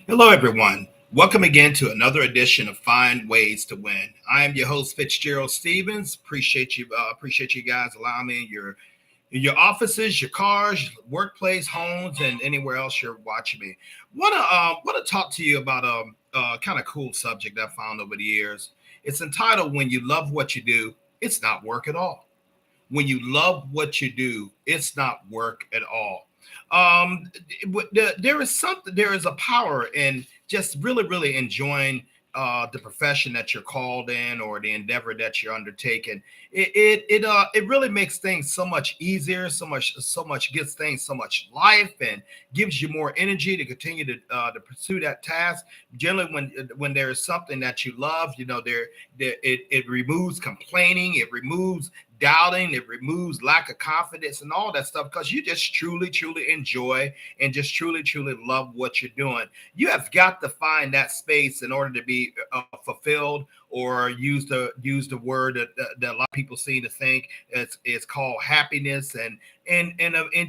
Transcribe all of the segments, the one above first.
Hello, everyone. Welcome again to another edition of Find Ways to Win. I am your host, FitzgeraldStephens. Appreciate you guys allowing me in your offices, your cars, workplace, homes, and anywhere else you're watching me. Want to talk to you about a kind of cool subject I found over the years. It's entitled "When You Love What You Do, It's Not Work at All." When you love what you do, it's not work at all. Um, there is a power in just really enjoying the profession that you're called in or the endeavor that you're undertaking. It really makes things so much easier, so much gets things so much life and gives you more energy to continue to pursue that task. Generally, when there is something that you love, it removes complaining, it removes doubting, it removes lack of confidence and all that stuff because you just truly enjoy and just truly love what you're doing. You have got to find that space in order to be fulfilled, or use the word that a lot of people seem to think it's called happiness, and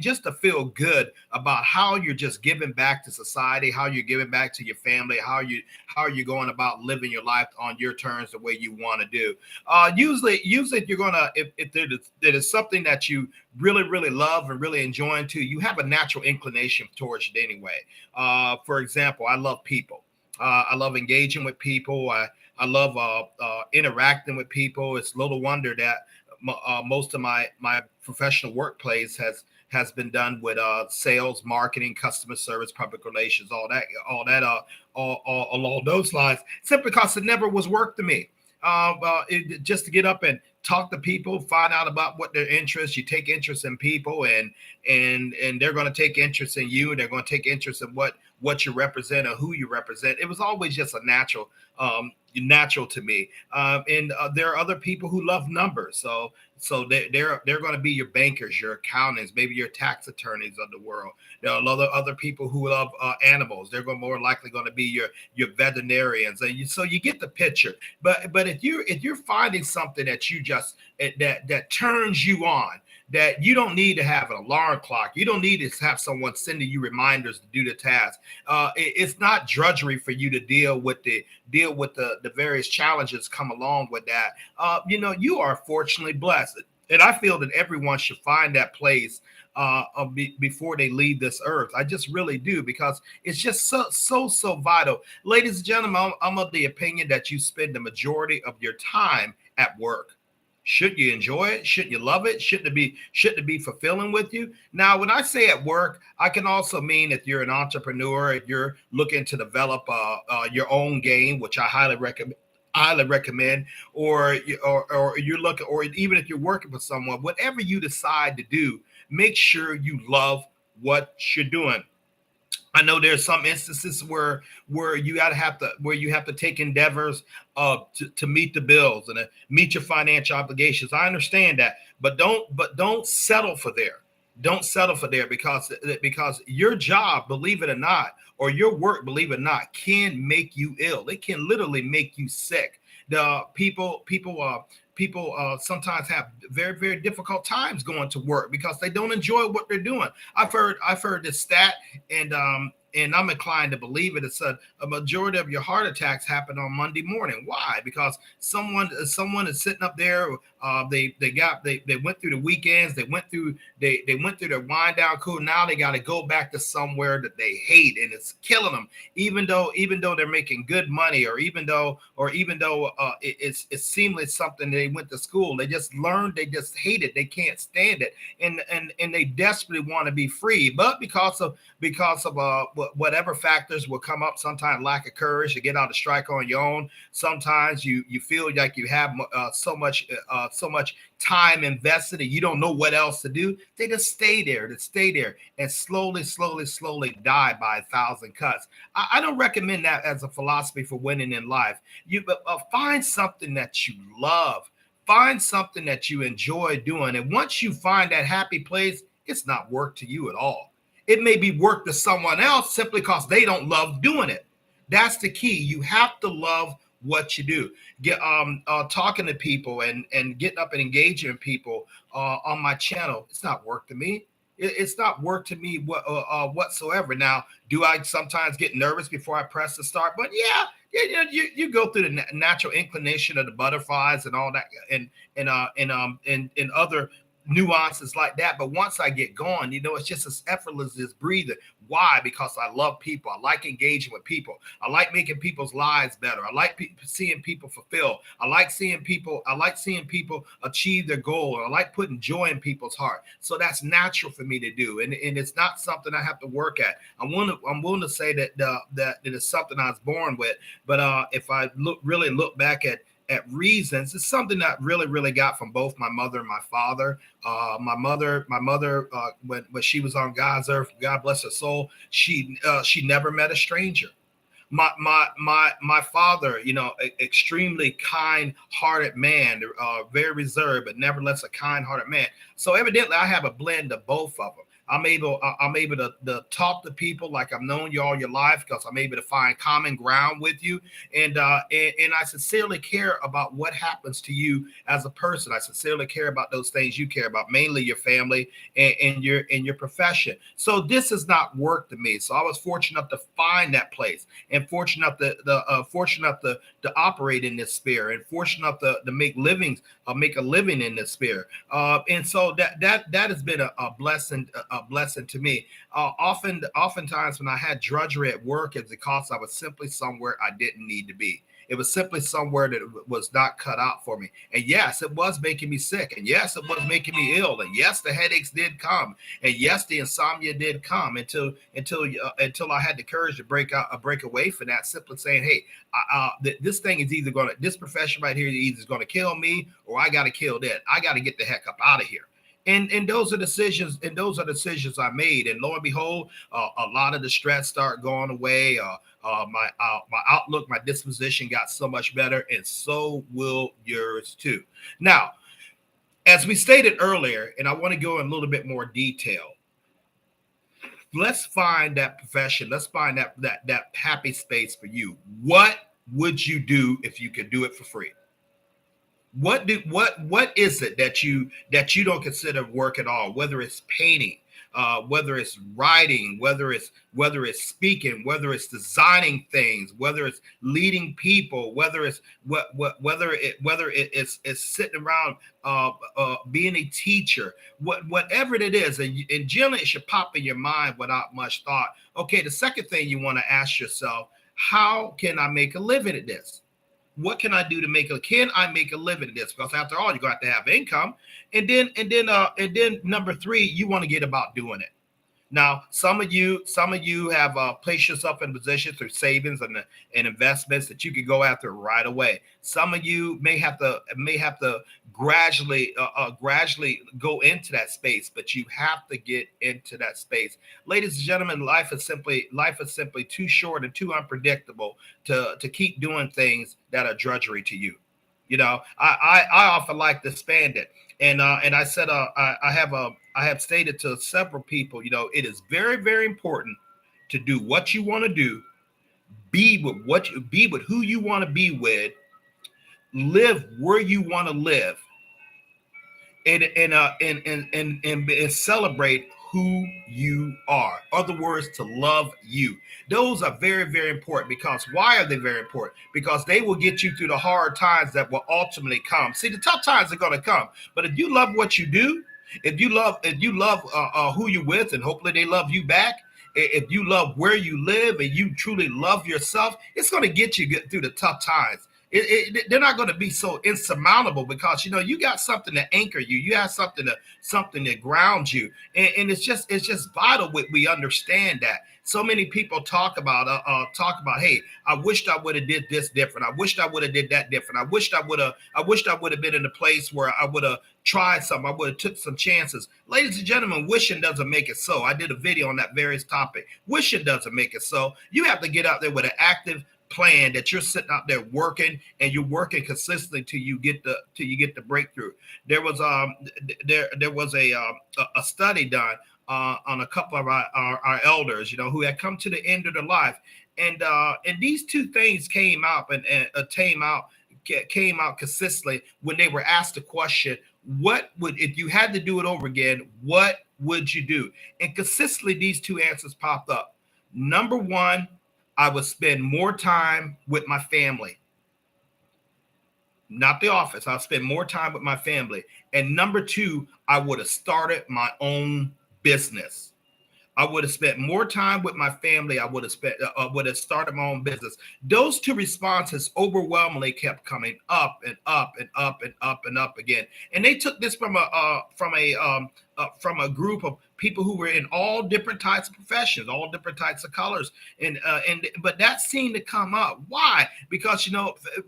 just to feel good about how you're just giving back to society, how you're giving back to your family, how you're going about living your life on your terms the way you want to do. Usually, if you're gonna, if there is something that you really love and really enjoying too, you have a natural inclination towards it anyway. For example, I love people. I love engaging with people. I love interacting with people. It's little wonder that most of my professional workplace has been done with sales, marketing, customer service, public relations, all along those lines, simply because it never was work to me. Just to get up and talk to people, find out about what their interests. You take interest in people, and they're going to take interest in you, and they're going to take interest in what you represent or who you represent. It was always just a natural to me. And there are other people who love numbers, so they're going to be your bankers, your accountants, maybe your tax attorneys of the world. There are other people who love animals. They're going more likely going to be your veterinarians, and so you get the picture. But if you're finding something that you just that turns you on, that you don't need to have an alarm clock. You don't need to have someone sending you reminders to do the task. It's not drudgery for you to deal with the various challenges come along with that. You are fortunately blessed, and I feel that everyone should find that place before they leave this earth. I just really do, because it's just so vital. Ladies and gentlemen, I'm of the opinion that you spend the majority of your time at work. Should you enjoy it? Should you love it? Should it be fulfilling with you? Now, when I say at work, I can also mean if you're an entrepreneur, if you're looking to develop your own game, which I highly recommend, or you're looking, or even if you're working for someone, whatever you decide to do, make sure you love what you're doing. I know there's some instances where you have to take endeavors to meet the bills and meet your financial obligations. I understand that, but don't settle for there. Don't settle for there, because your job, believe it or not, or your work, believe it or not, can make you ill. It can literally make you sick. The people sometimes have very difficult times going to work because they don't enjoy what they're doing. I've heard this stat, and I'm inclined to believe it. It's a majority of your heart attacks happen on Monday morning. Why? Because someone is sitting up there. They went through the weekends. They went through their wind down cool. Now they got to go back to somewhere that they hate, and it's killing them. Even though they're making good money, or even though it's seemingly something they went to school, they just learned, they just hate it, they can't stand it, and they desperately want to be free, but because of whatever factors will come up. Sometimes lack of courage to get out and strike on your own. Sometimes you feel like you have so much time invested and you don't know what else to do. They just stay there and slowly die by 1,000 cuts. I don't recommend that as a philosophy for winning in life. You find something that you love. Find something that you enjoy doing. And once you find that happy place, it's not work to you at all. It may be work to someone else simply because they don't love doing it. That's the key. You have to love what you do. Get talking to people and getting up and engaging people on my channel. It's not work to me. It's not work to me whatsoever. Now, do I sometimes get nervous before I press the start? But yeah, you go through the natural inclination of the butterflies and all that, and other nuances like that. But once I get going, it's just as effortless as breathing. Why? Because I love people. I like engaging with people. I like making people's lives better. I like seeing people fulfilled. I like seeing people. I like seeing people achieve their goal. I like putting joy in people's heart. So that's natural for me to do, and it's not something I have to work at. I'm willing to say that that it is something I was born with. But if I really look back at reasons, it's something that really got from both my mother and my father. My mother, when she was on God's earth, God bless her soul, she never met a stranger. My father, extremely kind-hearted man, very reserved, but nevertheless a kind-hearted man. So evidently, I have a blend of both of them. I'm able to talk to people like I've known you all your life, because I'm able to find common ground with you, and I sincerely care about what happens to you as a person. I sincerely care about those things you care about, mainly your family and your profession. So this is not work to me. So I was fortunate enough to find that place, and fortunate enough to operate in this sphere, and fortunate enough to make a living in this sphere. And so that has been a blessing, a blessing to me. Oftentimes when I had drudgery at work, it's because I was simply somewhere I didn't need to be. It was simply somewhere that was not cut out for me. And yes, it was making me sick. And yes, it was making me ill. And yes, the headaches did come. And yes, the insomnia did come until I had the courage to break away from that. Simply saying, hey, this thing is this profession right here is either going to kill me, or I got to kill that. I got to get the heck up out of here. And those are decisions, I made. And lo and behold, a lot of the stress started going away. My outlook, my disposition got so much better, and so will yours too. Now, as we stated earlier, and I want to go in a little bit more detail, let's find that profession. Let's find that happy space for you. What would you do if you could do it for free? What is it that you don't consider work at all? Whether it's painting, whether it's writing, whether it's speaking, whether it's designing things, whether it's leading people, whether it's sitting around, being a teacher, whatever it is, and generally it should pop in your mind without much thought. Okay, the second thing you want to ask yourself: how can I make a living at this? What can I do to can I make a living at this? Because after all, you're going to have income. And then number three, you want to get about doing it. Now, some of you have placed yourself in a position through savings and investments that you could go after right away. Some of you may have to gradually go into that space, but you have to get into that space. Ladies and gentlemen, life is simply too short and too unpredictable to keep doing things that are drudgery to you. I often like to expand it, and I said I have stated to several people, it is very, very important to do what you want to do, be with who you want to be with, live where you want to live, and celebrate who you are. Other words, to love you. Those are very, very important. Because why are they very important? Because they will get you through the hard times that will ultimately come. See, the tough times are going to come, but if you love what you do, if you love who you're with, and hopefully they love you back. If you love where you live and you truly love yourself, it's going to get you through the tough times. They're not going to be so insurmountable, because you got something to anchor you. You have something that grounds you, and it's just vital we understand that. So many people talk about hey, I wished I would have did this different. I wished I would have did that different. I wished I would have been in a place where I would have tried something. I would have took some chances. Ladies and gentlemen, wishing doesn't make it so. I did a video on that various topic. Wishing doesn't make it so. You have to get out there with an active plan, that you're sitting out there working, and you're working consistently till you get the breakthrough. There was a study done on a couple of our elders, who had come to the end of their life, and these two things came out consistently when they were asked the question, what would, if you had to do it over again, what would you do? And consistently, these two answers popped up. Number one, I would spend more time with my family, not the office. I'll spend more time with my family. And number two, I would have started my own business. I would have spent more time with my family. I would have started my own business. Those two responses overwhelmingly kept coming up and up and up and up and up again. And they took this from a group of people who were in all different types of professions, all different types of colors, and but that seemed to come up. Why? Because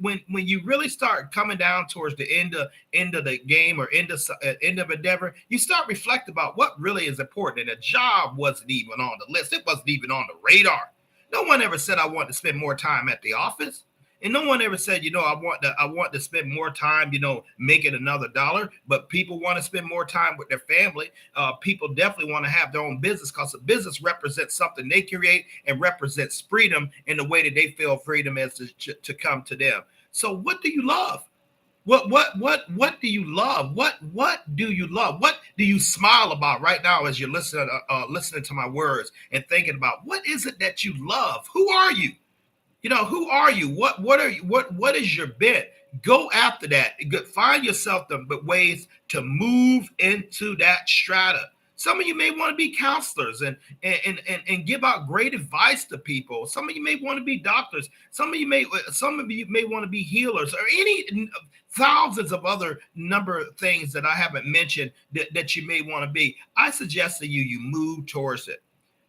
when you really start coming down towards the end of the game, or end of endeavor, you start reflecting about what really is important. And a job wasn't even on the list; it wasn't even on the radar. No one ever said I want to spend more time at the office. And no one ever said, I want to spend more time, making another dollar. But people want to spend more time with their family. People definitely want to have their own business, because a business represents something they create and represents freedom in the way that they feel freedom is to come to them. So what do you love? What do you love? What do you love? What do you smile about right now as you're listening to my words and thinking about what is it that you love? Who are you? Who are you? What are you? What is your bent? Go after that. Find yourself the ways to move into that strata. Some of you may want to be counselors and give out great advice to people. Some of you may want to be doctors. Some of you may want to be healers, or any thousands of other number of things that I haven't mentioned that you may want to be. I suggest that you move towards it.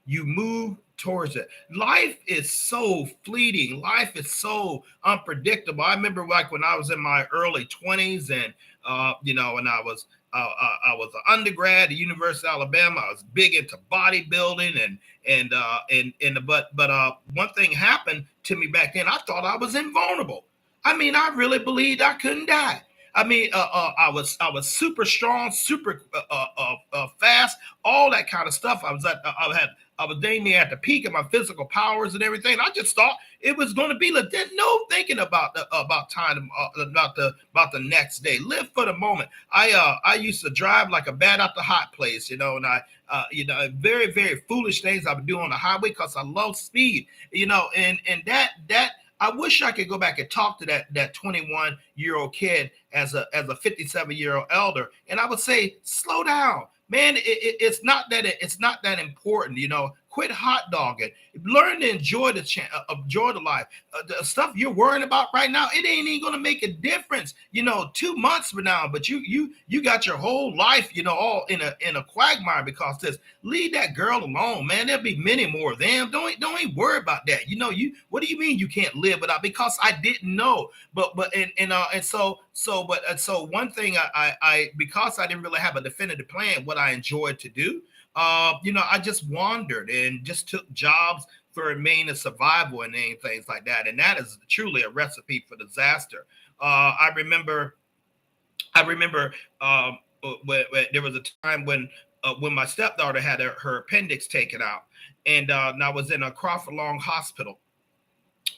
You move towards it. Life is so fleeting. Life is so unpredictable. I remember like when I was in my early 20s, and and I was an undergrad at the University of Alabama. I was big into bodybuilding but one thing happened to me back then. I thought I was invulnerable. I mean, I really believed I couldn't die. I mean, I was super strong, super fast, all that kind of stuff. I was dang near at the peak of my physical powers and everything. I just thought it was going to be legit. No thinking about time, about the next day. Live for the moment. I used to drive like a bat out the hot place, and I very, very foolish things I would do on the highway because I love speed, and that. I wish I could go back and talk to that 21-year-old kid as a 57-year-old elder, and I would say, slow down, man. It's not that important, Quit hot dogging. Learn to enjoy the life. The stuff you're worrying about right now, it ain't even gonna make a difference, 2 months from now. But you got your whole life, all in a quagmire because this. Leave that girl alone, man. There'll be many more of them. Don't even worry about that. What do you mean you can't live without? Because I didn't know. So one thing I because I didn't really have a definitive plan what I enjoyed to do. I just wandered and just took jobs for maintenance, survival, and things like that. And that is truly a recipe for disaster. I remember when there was a time when my stepdaughter had her appendix taken out, and I was in a Crawford Long Hospital,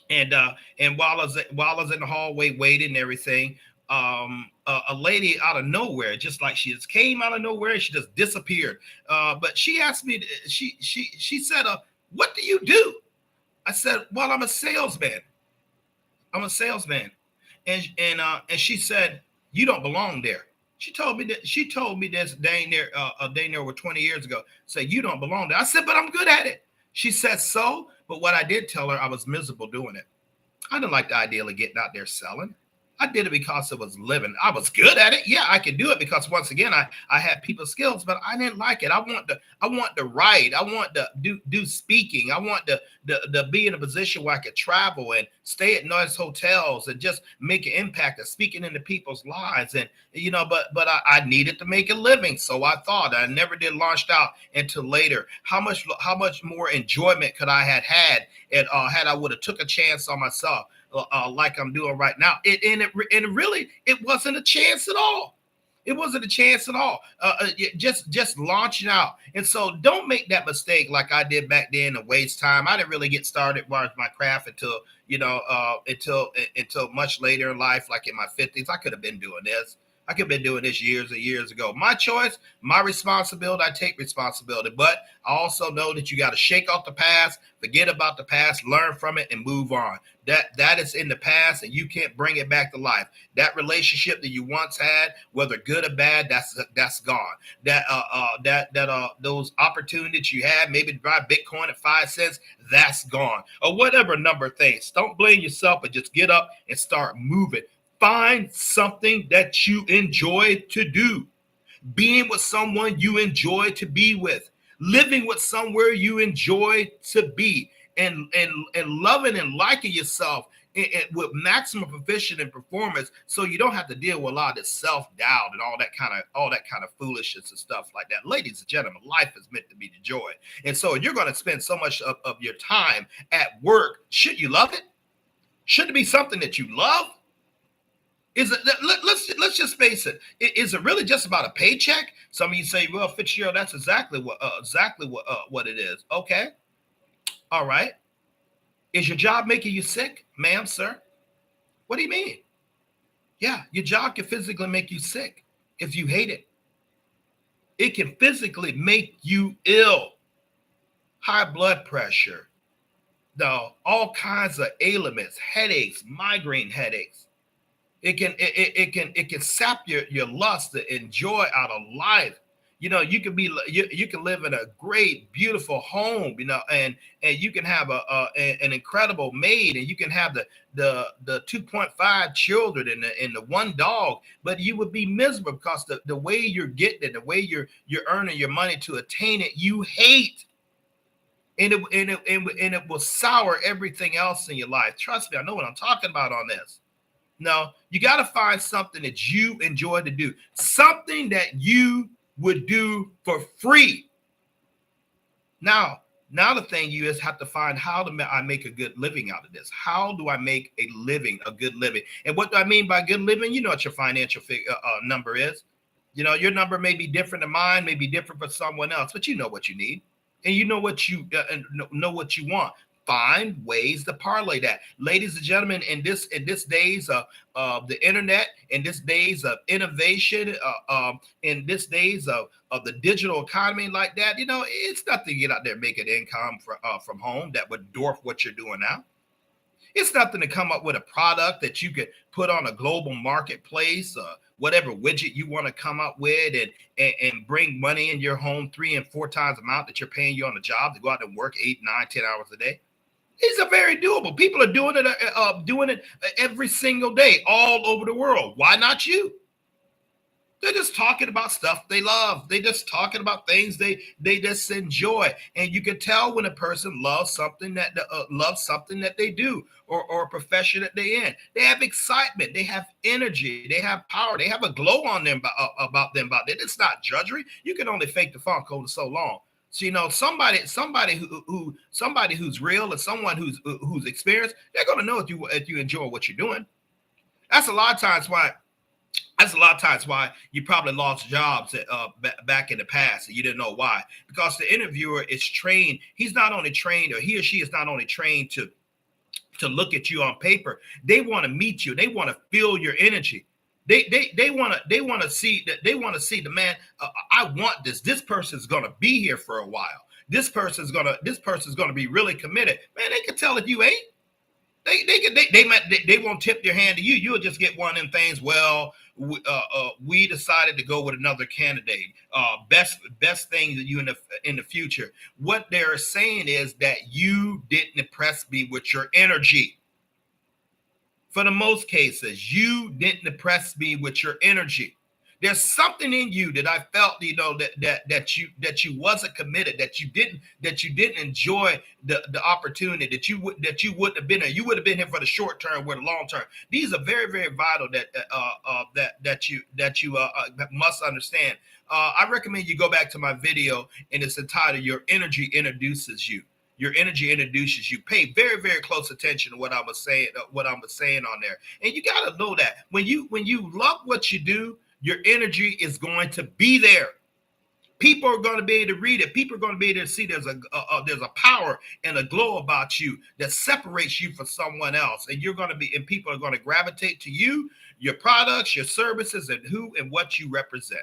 and while I was in the hallway waiting and everything, a lady out of nowhere, just like she just came out of nowhere, she just disappeared. But she asked me, she said, "What do you do?" I said, "Well, I'm a salesman. I'm a salesman." And she said, "You don't belong there." She told me this dang near over 20 years ago. Said, "You don't belong there." I said, "But I'm good at it." She said, "So?" But what I did tell her, I was miserable doing it. I didn't like the idea of getting out there selling. I did it because it was living. I was good at it. Yeah, I could do it because once again, I had people skills, but I didn't like it. I want to write. I want to do speaking. I want to be in a position where I could travel and stay at nice hotels and just make an impact of speaking into people's lives. And but I needed to make a living, so I thought. I never did launched out until later. How much more enjoyment could I had and had I would have took a chance on myself. Like I'm doing right now. It really wasn't a chance at all. It wasn't a chance at all. Just launching out. And so don't make that mistake like I did back then to waste time. I didn't really get started with my craft until much later in life, like in my 50s. I could have been doing this. I could have been doing this years and years ago. My choice, my responsibility, I take responsibility. But I also know that you got to shake off the past, forget about the past, learn from it, and move on. That is in the past, and you can't bring it back to life. That relationship that you once had, whether good or bad, that's gone. Those opportunities you had, maybe to buy Bitcoin at 5 cents, that's gone. Or whatever number of things. Don't blame yourself, but just get up and start moving. Find something that you enjoy to do. Being with someone you enjoy to be with. Living with somewhere you enjoy to be. And loving and liking yourself with maximum proficiency and performance, so you don't have to deal with a lot of self-doubt and all that kind of foolishness and stuff like that. Ladies and gentlemen, life is meant to be enjoyed. And so you're going to spend so much of your time at work. Should you love it? Should it be something that you love? Is it? Let's just face it. Is it really just about a paycheck? Some of you say, "Well, Fitzgerald, that's exactly what it is." Okay, all right. Is your job making you sick, ma'am, sir? What do you mean? Yeah, your job can physically make you sick if you hate it. It can physically make you ill. High blood pressure, all kinds of ailments, headaches, migraine headaches. It can sap your lust, the enjoy out of life. You can live in a great, beautiful home, and you can have an incredible maid, and you can have the 2.5 children and the one dog, but you would be miserable because the way you're getting it, the way you're earning your money to attain it, you hate. And it will sour everything else in your life. Trust me, I know what I'm talking about on this. No, you got to find something that you enjoy to do, something that you would do for free. Now the thing you is have to find how I make a good living out of this. How do I make a good living? And what do I mean by good living? You know what your financial number is. Your number may be different than mine, may be different for someone else, but you know what you need, and you know what you want. Find ways to parlay that, ladies and gentlemen. In this days of the internet, in this days of innovation, in this days of the digital economy like that, it's nothing to get out there and make an income from home that would dwarf what you're doing now. It's nothing to come up with a product that you could put on a global marketplace, whatever widget you want to come up with, and bring money in your home 3 and 4 times the amount that you're paying you on the job to go out and work 8, 9, 10 hours a day. These are very doable. People are doing it every single day all over the world. Why not you? They're just talking about stuff they love. They're just talking about things they just enjoy. And you can tell when a person loves something that they do, or a profession that they're in. They have excitement. They have energy. They have power. They have a glow on them about that. It's not drudgery. You can only fake the funk over so long. So somebody who's real, and someone who's experienced, they're going to know if you enjoy what you're doing. That's a lot of times why you probably lost jobs back in the past, and you didn't know why. Because the interviewer is trained. He's not only trained, or he or she is not only trained to look at you on paper. They want to meet you. They want to feel your energy. They want to see the man. I want this. This person's going to be here for a while. This person's going to be really committed. Man, they can tell if you ain't. They won't tip their hand to you. You'll just get one of them things. Well, we decided to go with another candidate. Best thing that you in the future. What they're saying is that you didn't impress me with your energy. For the most cases, you didn't impress me with your energy. There's something in you that I felt, that you wasn't committed, that you didn't enjoy the opportunity, that you wouldn't have been here. You would have been here for the short term or the long term. These are very, very vital that you must understand. I recommend you go back to my video, and it's entitled "Your Energy Introduces You." Your energy introduces you. Pay very, very close attention to what I was saying on there. And you got to know that when you love what you do, your energy is going to be there. People are going to be able to read it. People are going to be able to see there's a power and a glow about you that separates you from someone else. And people are going to gravitate to you, your products, your services, and who and what you represent.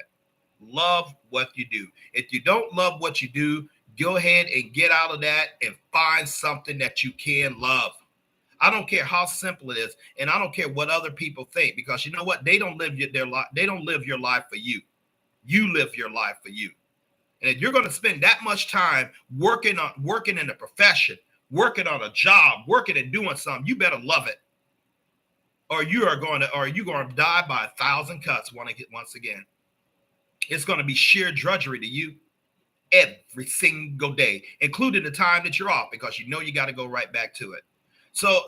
Love what you do. If you don't love what you do, go ahead and get out of that and find something that you can love. I don't care how simple it is, and I don't care what other people think, because you know what? They don't live their life. They don't live your life for you. You live your life for you. And if you're going to spend that much time working in a profession, working on a job, working and doing something, you better love it, or you're going to die by 1,000 cuts once again. It's going to be sheer drudgery to you every single day, including the time that you're off, because you know you got to go right back to it. So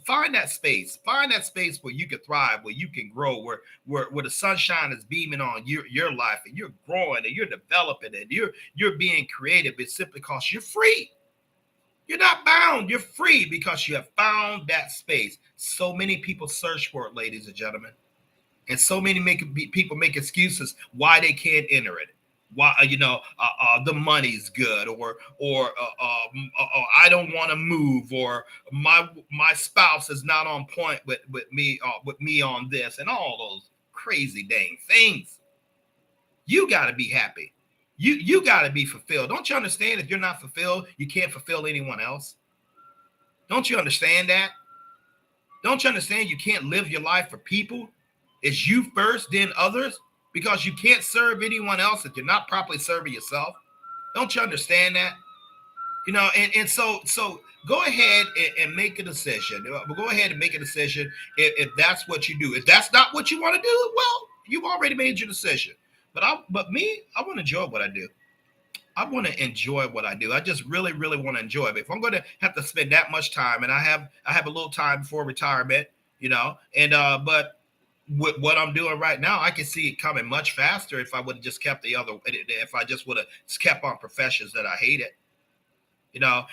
find that space. Find that space where you can thrive, where you can grow, where the sunshine is beaming on your life, and you're growing and you're developing and you're being creative. It's simply because you're free. You're not bound. You're free because you have found that space. So many people search for it, ladies and gentlemen, and so many people make excuses why they can't enter it. Why, the money's good, or I don't want to move, or my spouse is not on point with me on this, and all those crazy dang things. You got to be happy. You got to be fulfilled. Don't you understand? If you're not fulfilled, you can't fulfill anyone else. Don't you understand that? Don't you understand? You can't live your life for people. It's you first, then others. Because you can't serve anyone else if you're not properly serving yourself. Don't you understand that? And so go ahead and make a decision. Go ahead and make a decision if that's what you do. If that's not what you want to do, well, you've already made your decision. But I want to enjoy what I do. I want to enjoy what I do. I just really, really want to enjoy it. If I'm going to have to spend that much time, and I have a little time before retirement, but with what I'm doing right now, I can see it coming much faster if I would have just kept if I just would have kept on professions that I hated,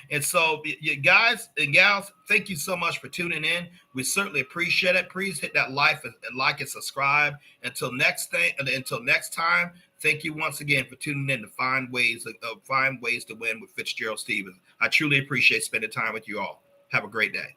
And so, you guys and gals, thank you so much for tuning in. We certainly appreciate it. Please hit that like and subscribe. Until next time, thank you once again for tuning in to Find Ways to Win with FitzgeraldStephens. I truly appreciate spending time with you all. Have a great day.